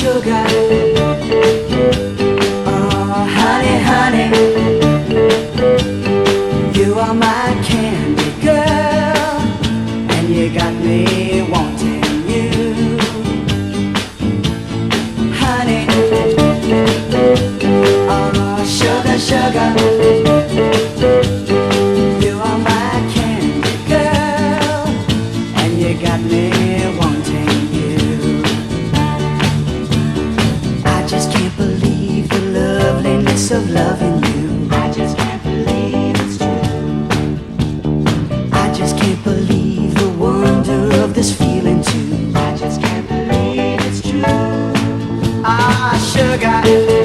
sugar. Oh, honey, honey, you are my candy girl, and you got me wanting you. Honey, oh, sugar, sugar, you are my candy girl, and you got me wanting you. I just can't believe the loveliness of loving you. I just can't believe it's true. I just can't believe the wonder of this feeling too. I just can't believe it's true. Ah, sugar.